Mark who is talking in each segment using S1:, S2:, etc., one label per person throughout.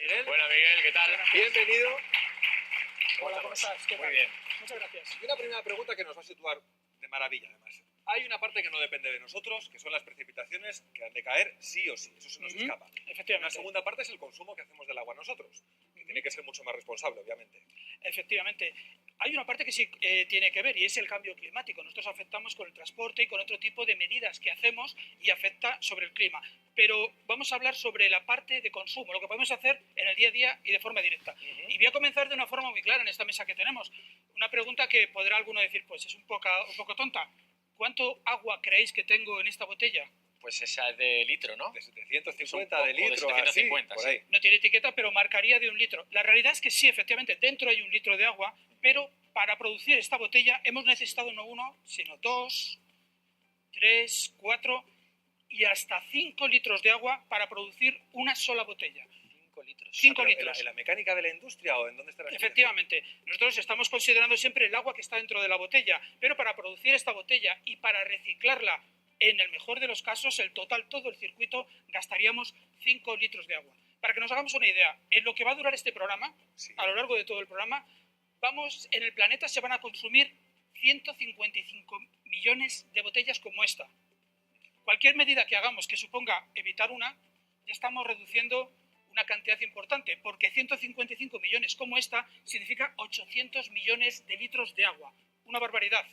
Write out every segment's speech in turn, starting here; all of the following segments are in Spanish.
S1: Miguel.
S2: Buenas, Miguel, ¿qué tal?
S1: Bienvenido.
S3: Hola, ¿cómo estás? ¿Qué
S2: Muy
S3: tal?
S2: bien.
S3: Muchas gracias.
S1: Y una primera pregunta que nos va a situar de maravilla, además. Hay una parte que no depende de nosotros, que son las precipitaciones que han de caer sí o sí. Eso se nos escapa. Una
S3: Efectivamente.
S1: segunda parte es el consumo que hacemos del agua nosotros, que tiene que ser mucho más responsable, obviamente.
S3: Efectivamente. Hay una parte que sí tiene que ver y es el cambio climático. Nosotros afectamos con el transporte y con otro tipo de medidas que hacemos y afecta sobre el clima. Pero vamos a hablar sobre la parte de consumo, lo que podemos hacer en el día a día y de forma directa. Y voy a comenzar de una forma muy clara en esta mesa que tenemos. Una pregunta que podrá alguno decir, pues es un poco tonta. ¿Cuánto agua creéis que tengo en esta botella?
S2: Pues esa es de litro, ¿no?
S1: De 750
S2: Es un
S1: de
S2: poco de
S1: litro,
S2: 750,
S1: así,
S2: sí.
S1: por ahí.
S3: No tiene etiqueta, pero marcaría de 1 litro. La realidad es que sí, efectivamente, dentro hay 1 litro de agua, pero para producir esta botella hemos necesitado no 1, sino 2, 3, 4 y hasta 5 litros de agua para producir una sola botella.
S2: 5 litros.
S3: 5
S1: Pero
S3: litros.
S1: ¿En la mecánica de la industria o en dónde está la
S3: Efectivamente, nosotros estamos considerando siempre el agua que está dentro de la botella, pero para producir esta botella y para reciclarla, en el mejor de los casos, el total, todo el circuito, gastaríamos 5 litros de agua. Para que nos hagamos una idea, en lo que va a durar este programa,
S1: Sí.
S3: a lo largo de todo el programa, en el planeta se van a consumir 155 millones de botellas como esta. Cualquier medida que hagamos que suponga evitar una, ya estamos reduciendo una cantidad importante, porque 155 millones como esta significa 800 millones de litros de agua. Una barbaridad,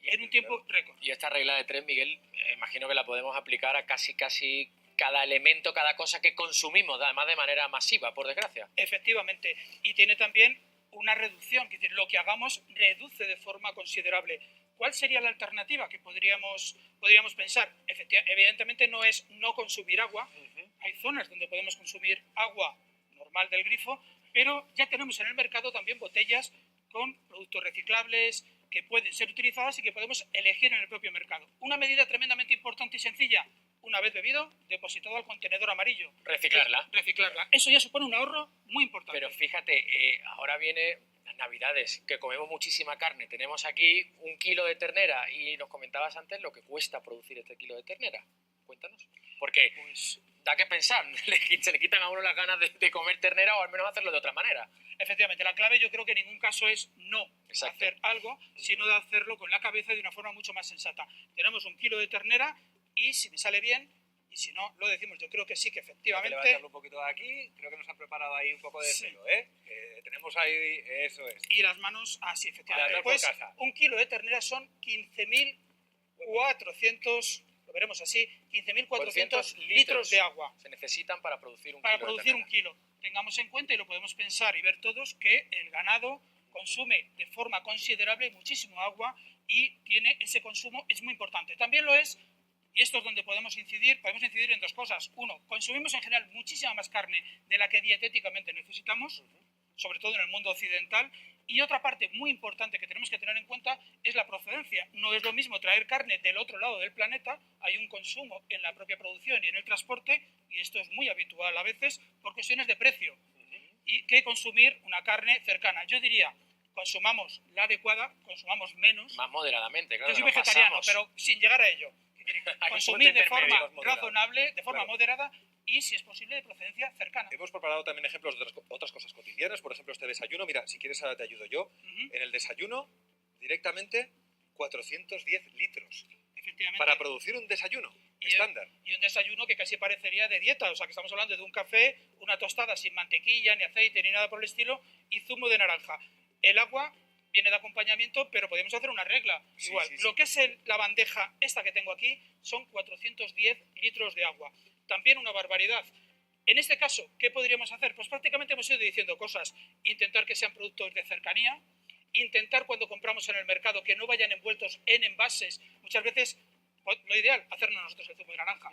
S3: en un tiempo récord.
S2: Y esta regla de 3, Miguel, imagino que la podemos aplicar a casi cada elemento, cada cosa que consumimos, además de manera masiva, por desgracia.
S3: Efectivamente, y tiene también una reducción, es decir, lo que hagamos reduce de forma considerable. ¿Cuál sería la alternativa que podríamos pensar? Evidentemente no es no consumir agua. Hay zonas donde podemos consumir agua normal del grifo, pero ya tenemos en el mercado también botellas con productos reciclables que pueden ser utilizadas y que podemos elegir en el propio mercado. Una medida tremendamente importante y sencilla: una vez bebido, depositado al contenedor amarillo.
S2: Reciclarla.
S3: Reciclarla. Eso ya supone un ahorro muy importante.
S2: Pero fíjate, ahora viene las Navidades, que comemos muchísima carne. Tenemos aquí 1 kilo de ternera y nos comentabas antes lo que cuesta producir este kilo de ternera. Cuéntanos. Porque
S3: Pues,
S2: da que pensar, se le quitan a uno las ganas de comer ternera o al menos hacerlo de otra manera.
S3: efectivamente, la clave yo creo que en ningún caso es no
S2: Exacto.
S3: hacer algo, sino de hacerlo con la cabeza y de una forma mucho más sensata. Tenemos 1 kilo de ternera y si me sale bien, y si no, lo decimos. Yo creo que sí, que
S1: Hay que
S3: efectivamente...
S1: levantarlo un poquito de aquí. Creo que nos han preparado ahí un poco de
S3: Sí.
S1: celo, ¿eh? Que tenemos ahí, eso es.
S3: Y las manos así, efectivamente.
S1: Andar por
S3: Pues
S1: casa.
S3: 1 kilo de ternera son 15.400, lo veremos así, 15.400 litros de agua.
S2: Se necesitan para producir un
S3: Para
S2: kilo
S3: producir
S2: de
S3: 1
S2: ternera.
S3: kilo. Tengamos en cuenta, y lo podemos pensar y ver todos, que el ganado consume de forma considerable muchísimo agua y tiene ese consumo, es muy importante. También lo es, y esto es donde podemos incidir en 2 cosas. Uno, consumimos en general muchísima más carne de la que dietéticamente necesitamos, sobre todo en el mundo occidental. Y otra parte muy importante que tenemos que tener en cuenta es la procedencia. No es lo mismo traer carne del otro lado del planeta, hay un consumo en la propia producción y en el transporte, y esto es muy habitual a veces por cuestiones de precio, y que consumir una carne cercana. Yo diría, consumamos la adecuada, consumamos menos.
S2: Más moderadamente, claro.
S3: Yo soy
S2: nos
S3: vegetariano,
S2: pasamos.
S3: pero sin llegar a ello. Es decir,
S2: Hay un
S3: consumir
S2: punto
S3: de forma
S1: intermedio, moderado.
S3: razonable, de forma
S1: Claro.
S3: moderada y, si es posible, de procedencia cercana.
S1: Hemos preparado también ejemplos de otras cosas cotidianas. Por ejemplo, este desayuno. Mira, si quieres ahora te ayudo yo.
S3: Ujú,
S1: En el desayuno, directamente, 410 litros.
S3: efectivamente.
S1: Para producir un desayuno estándar.
S3: Y un desayuno que casi parecería de dieta. O sea, que estamos hablando de un café, una tostada sin mantequilla, ni aceite, ni nada por el estilo, y zumo de naranja. El agua viene de acompañamiento, pero podemos hacer una regla.
S1: Sí,
S3: Igual,
S1: sí, sí.
S3: lo que es la bandeja esta que tengo aquí son 410 litros de agua. También una barbaridad. En este caso, ¿qué podríamos hacer? Pues prácticamente hemos ido diciendo cosas. Intentar que sean productos de cercanía, intentar cuando compramos en el mercado que no vayan envueltos en envases. Muchas veces, pues, lo ideal, hacernos nosotros el zumo de naranja.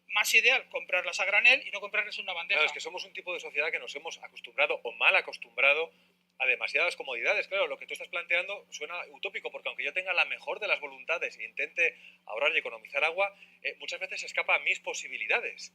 S3: Más ideal, comprarlas a granel y no comprarlas en una bandeja.
S1: Claro, es que somos un tipo de sociedad que nos hemos acostumbrado o mal acostumbrado a demasiadas comodidades. Claro, lo que tú estás planteando suena utópico, porque aunque yo tenga la mejor de las voluntades e intente ahorrar y economizar agua, muchas veces se escapa a mis posibilidades.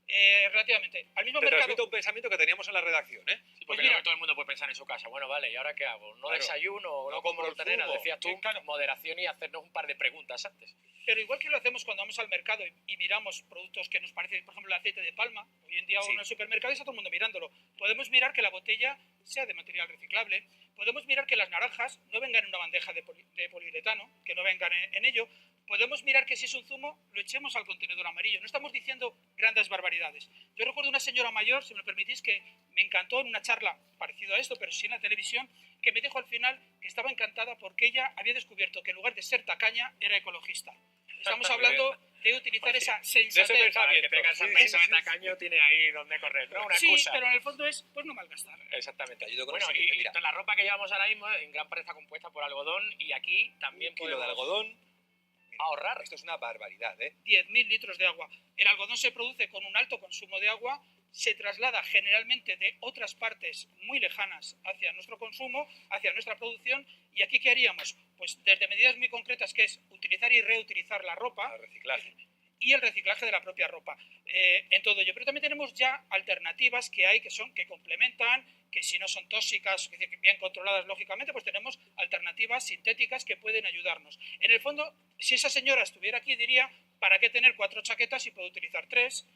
S3: Relativamente. Al mismo
S1: Te
S3: mercado.
S1: transmito un pensamiento que teníamos en la redacción, ¿eh?
S2: Sí, porque
S3: mira,
S2: creo que todo el mundo puede pensar en su casa. Bueno, vale, ¿y ahora qué hago? ¿No
S1: Claro.
S2: desayuno o
S1: No
S2: no
S1: compro
S2: como
S1: el
S2: ternera?
S1: zumo.
S2: Decías tú,
S3: Claro.
S2: moderación y hacernos un par de preguntas antes.
S3: Pero igual que lo hacemos cuando vamos al mercado y miramos productos que nos parecen, por ejemplo, el aceite de palma, hoy en día
S1: Sí.
S3: en el supermercado está todo el mundo mirándolo. Podemos mirar que la botella sea de material reciclable, podemos mirar que las naranjas no vengan en una bandeja de poliuretano, que no vengan en ello, podemos mirar que si es un zumo lo echemos al contenedor amarillo. No estamos diciendo grandes barbaridades. Yo recuerdo una señora mayor, si me lo permitís, que me encantó en una charla parecido a esto, pero sí en la televisión, que me dijo al final que estaba encantada porque ella había descubierto que en lugar de ser tacaña era ecologista. Estamos hablando de utilizar esa sensatez.
S2: Que tengas
S1: Sí,
S2: el
S1: sí,
S2: peso de
S1: sí,
S2: tacaño tiene ahí donde correr, ¿no? Una
S3: Sí,
S2: excusa.
S3: pero en el fondo es, pues no malgastar.
S2: Exactamente.
S1: Te ayudo con
S2: Bueno,
S1: el siguiente,
S2: y
S1: mira.
S2: la ropa que llevamos ahora mismo en gran parte está compuesta por algodón y aquí también
S1: Un kilo de
S2: podemos
S1: algodón. Mira,
S2: ahorrar.
S1: Esto es una barbaridad, ¿eh?
S3: 10.000 litros de agua. El algodón se produce con un alto consumo de agua, se traslada generalmente de otras partes muy lejanas hacia nuestro consumo, hacia nuestra producción, y aquí ¿qué haríamos? Pues desde medidas muy concretas, que es utilizar y reutilizar la ropa,
S1: Al reciclaje.
S3: y el reciclaje de la propia ropa. En todo ello. Pero también tenemos ya alternativas que hay que complementan, que si no son tóxicas, bien controladas lógicamente, pues tenemos alternativas sintéticas que pueden ayudarnos. En el fondo, si esa señora estuviera aquí, diría, ¿para qué tener 4 chaquetas si puedo utilizar 3?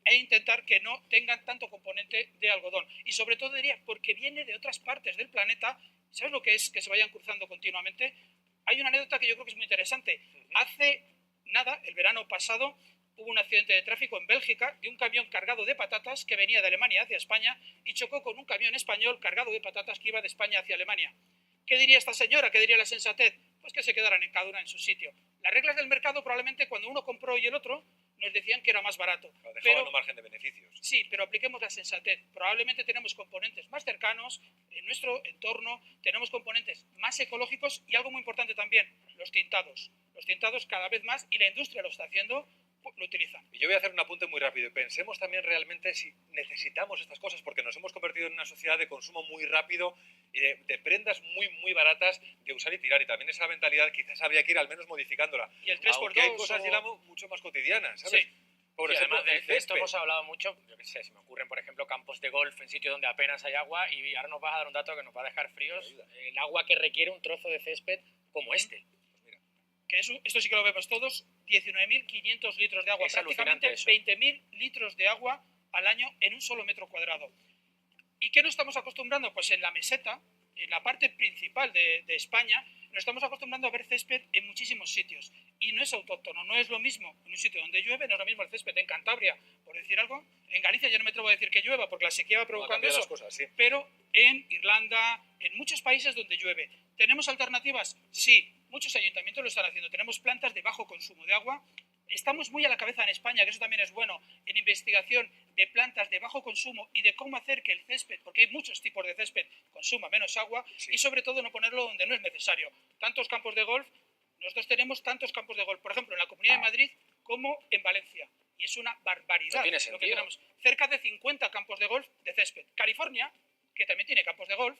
S3: E intentar que no tengan tanto componente de algodón. Y sobre todo diría, porque viene de otras partes del planeta. ¿Sabes lo que es que se vayan cruzando continuamente? Hay una anécdota que yo creo que es muy interesante. Hace nada, el verano pasado, hubo un accidente de tráfico en Bélgica de un camión cargado de patatas que venía de Alemania hacia España y chocó con un camión español cargado de patatas que iba de España hacia Alemania. ¿Qué diría esta señora? ¿Qué diría la sensatez? Pues que se quedaran en cada una en su sitio. Las reglas del mercado probablemente cuando uno compró y el otro nos decían que era más barato.
S1: Dejaban un margen de beneficios.
S3: Sí, pero apliquemos la sensatez. Probablemente tenemos componentes más cercanos en nuestro entorno, tenemos componentes más ecológicos y algo muy importante también, los tintados. Los tintados cada vez más, y la industria lo está haciendo, lo utilizan.
S1: Y yo voy a hacer un apunte muy rápido. Pensemos también realmente si necesitamos estas cosas, porque nos hemos convertido en una sociedad de consumo muy rápido y de prendas muy, muy baratas de usar y tirar. Y también esa mentalidad quizás habría que ir al menos modificándola.
S3: Y el 3x2
S1: Aunque hay cosas ya mucho más cotidianas, ¿sabes?
S3: Sí.
S1: Por
S2: Y
S1: ejemplo,
S2: además
S1: el
S2: de esto
S1: césped.
S2: hemos hablado mucho, yo qué sé, se me ocurren, por ejemplo, campos de golf en sitios donde apenas hay agua y ahora nos vas a dar un dato que nos va a dejar fríos, el agua que requiere un trozo de césped como este.
S3: Que esto sí que lo vemos todos, 19.500 litros de agua,
S2: Es
S3: prácticamente
S2: alucinante eso.
S3: 20.000 litros de agua al año en un solo metro cuadrado. ¿Y qué nos estamos acostumbrando? Pues en la meseta, en la parte principal de España, nos estamos acostumbrando a ver césped en muchísimos sitios. Y no es autóctono, no es lo mismo en un sitio donde llueve, no es lo mismo el césped en Cantabria, por decir algo. En Galicia yo no me atrevo a decir que llueva porque la sequía va provocando eso.
S1: Las cosas, sí.
S3: Pero en Irlanda, en muchos países donde llueve. ¿Tenemos alternativas? Sí, muchos ayuntamientos lo están haciendo. Tenemos plantas de bajo consumo de agua. Estamos muy a la cabeza en España, que eso también es bueno, en investigación de plantas de bajo consumo y de cómo hacer que el césped, porque hay muchos tipos de césped, consuma menos agua,
S1: Sí.
S3: y sobre todo no ponerlo donde no es necesario. Tantos campos de golf, nosotros tenemos tantos campos de golf, por ejemplo, en la Comunidad de Madrid como en Valencia. Y es una barbaridad
S2: No tiene
S3: lo que
S2: sentido.
S3: tenemos. Cerca de 50 campos de golf de césped. California, que también tiene campos de golf,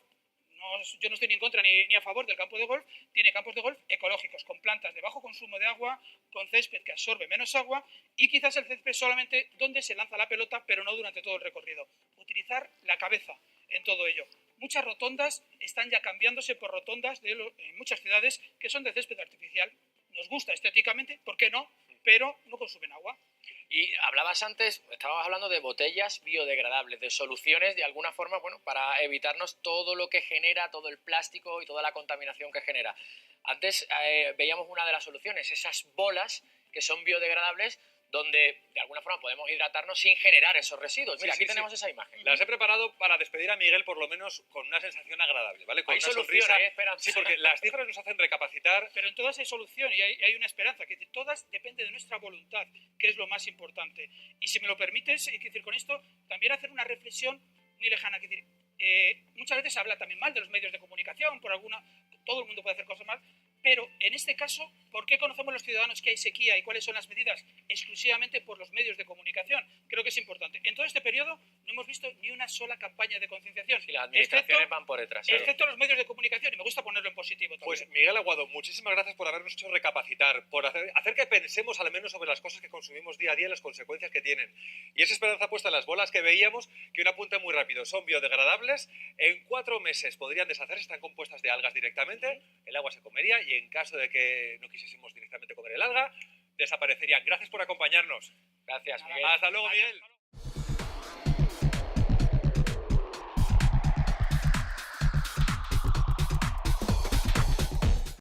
S3: yo no estoy ni en contra ni a favor del campo de golf, tiene campos de golf ecológicos, con plantas de bajo consumo de agua, con césped que absorbe menos agua y quizás el césped solamente donde se lanza la pelota, pero no durante todo el recorrido. Utilizar la cabeza en todo ello. Muchas rotondas están ya cambiándose por rotondas en muchas ciudades que son de césped artificial. Nos gusta estéticamente, ¿por qué no? Pero no consumen agua.
S2: Y hablabas antes, estabas hablando de botellas biodegradables, de soluciones de alguna forma, bueno, para evitarnos todo lo que genera, todo el plástico y toda la contaminación que genera. Antes veíamos una de las soluciones, esas bolas que son biodegradables, donde de alguna forma podemos hidratarnos sin generar esos residuos. Mira,
S1: Sí,
S2: aquí tenemos esa imagen.
S1: Las he preparado para despedir a Miguel por lo menos con una sensación agradable, ¿vale? Con
S2: Hay
S1: una
S2: solución,
S1: sonrisa.
S2: hay esperanza.
S1: Sí, porque las cifras nos hacen recapacitar.
S3: Pero en todas hay solución y hay una esperanza. Que todas depende de nuestra voluntad, que es lo más importante. Y si me lo permites, hay que decir con esto, también hacer una reflexión muy lejana. Que decir, muchas veces se habla también mal de los medios de comunicación, todo el mundo puede hacer cosas mal, pero en este caso, ¿por qué conocemos los ciudadanos que hay sequía y cuáles son las medidas? Exclusivamente por los medios de comunicación. Creo que es importante. En todo este periodo no hemos visto ni una sola campaña de concienciación.
S2: Y las administraciones van por detrás.
S3: Excepto los medios de comunicación, y me gusta ponerlo en positivo también.
S1: Pues Miguel Aguado, muchísimas gracias por habernos hecho recapacitar, por hacer que pensemos al menos sobre las cosas que consumimos día a día y las consecuencias que tienen. Y esa esperanza puesta en las bolas que veíamos, que un apunte muy rápido, son biodegradables, en 4 meses podrían deshacerse, están compuestas de algas directamente, el agua se comería y en caso de que no quisiésemos directamente comer el alga, desaparecerían. Gracias por acompañarnos.
S2: Gracias, Miguel.
S1: Hasta luego, Miguel.